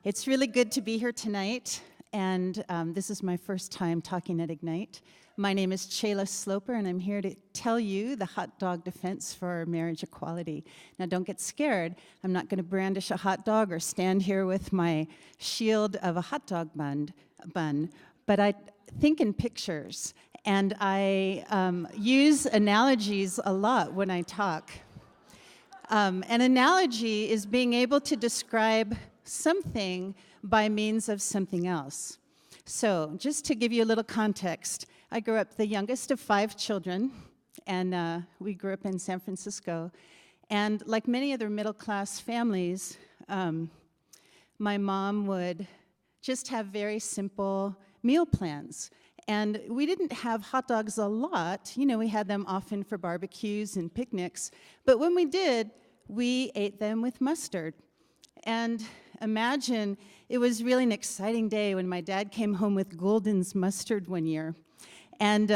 It's really good to be here tonight, and this is my first time talking at Ignite. My name is Chela Sloper, and I'm here to tell you the hot dog defense for marriage equality. Now, don't get scared. I'm not going to brandish a hot dog or stand here with my shield of a hot dog bun, but I think in pictures, and I use analogies a lot when I talk. An analogy is being able to describe something by means of something else. So, just to give you a little context, I grew up the youngest of 5 children, and we grew up in San Francisco. And like many other middle-class families, my mom would just have very simple meal plans. And we didn't have hot dogs a lot. You know, we had them often for barbecues and picnics. But when we did, we ate them with mustard. And imagine, it was really an exciting day when my dad came home with Golden's mustard one year. And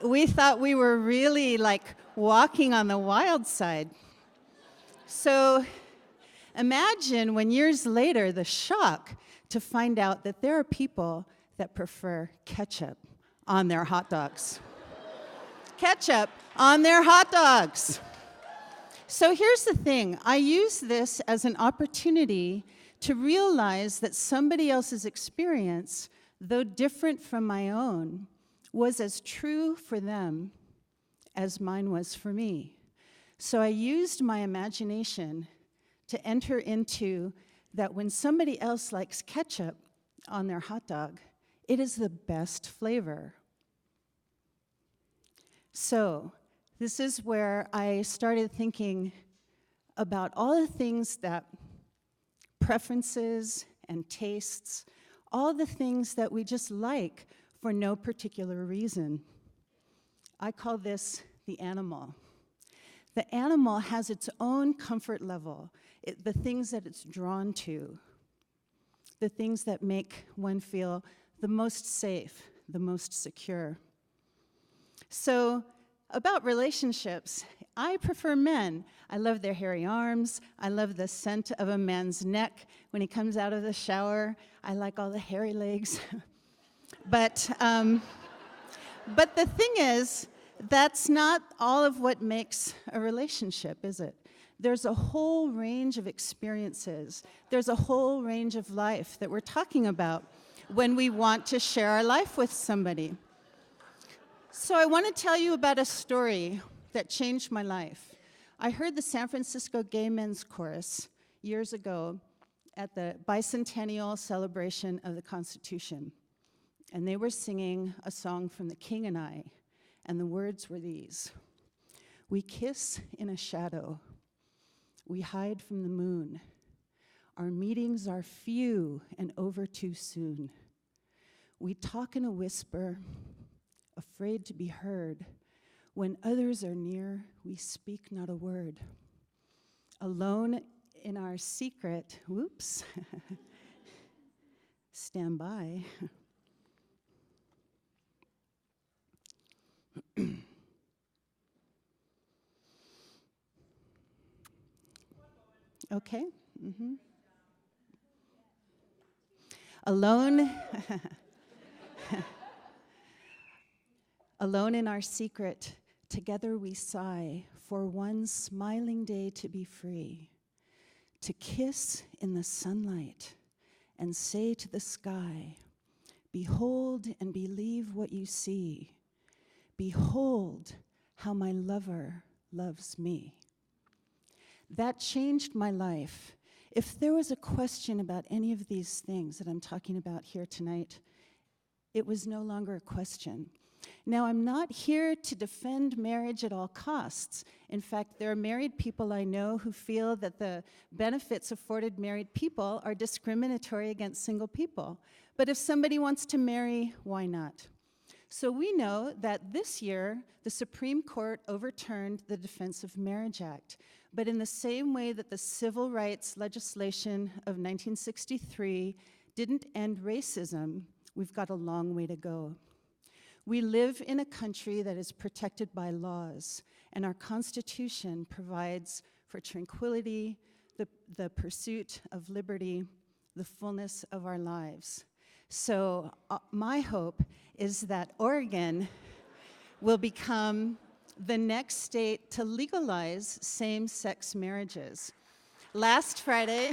we thought we were really like walking on the wild side. So imagine when years later, the shock to find out that there are people that prefer ketchup on their hot dogs. Ketchup on their hot dogs. So here's the thing. I use this as an opportunity to realize that somebody else's experience, though different from my own, was as true for them as mine was for me. So I used my imagination to enter into that when somebody else likes ketchup on their hot dog, it is the best flavor. So this is where I started thinking about all the things that preferences and tastes, all the things that we just like for no particular reason. I call this the animal. The animal has its own comfort level, the things that it's drawn to, the things that make one feel the most safe, the most secure. So, about relationships, I prefer men. I love their hairy arms. I love the scent of a man's neck when he comes out of the shower. I like all the hairy legs. But the thing is, that's not all of what makes a relationship, is it? There's a whole range of experiences. There's a whole range of life that we're talking about when we want to share our life with somebody. So I want to tell you about a story that changed my life. I heard the San Francisco Gay Men's Chorus years ago at the bicentennial celebration of the Constitution. And they were singing a song from The King and I, and the words were these: "We kiss in a shadow, we hide from the moon. Our meetings are few and over too soon. We talk in a whisper, afraid to be heard. When others are near, we speak not a word. Alone in our secret," whoops, stand by. Okay. Mm-hmm. Alone, alone in our secret, together we sigh for one smiling day to be free, to kiss in the sunlight and say to the sky, "Behold and believe what you see. Behold how my lover loves me." That changed my life. If there was a question about any of these things that I'm talking about here tonight, it was no longer a question. Now, I'm not here to defend marriage at all costs. In fact, there are married people I know who feel that the benefits afforded married people are discriminatory against single people. But if somebody wants to marry, why not? So we know that this year, the Supreme Court overturned the Defense of Marriage Act. But in the same way that the civil rights legislation of 1963 didn't end racism, we've got a long way to go. We live in a country that is protected by laws, and our Constitution provides for tranquility, the pursuit of liberty, the fullness of our lives. So my hope is that Oregon will become the next state to legalize same-sex marriages. Last Friday,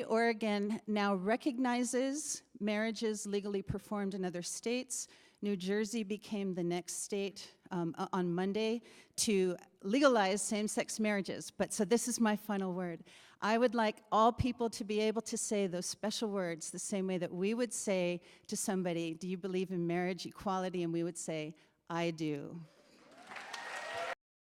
Oregon now recognizes marriages legally performed in other states. New Jersey became the next state on Monday to legalize same-sex marriages. But so this is my final word. I would like all people to be able to say those special words the same way that we would say to somebody, do you believe in marriage equality? And we would say, I do.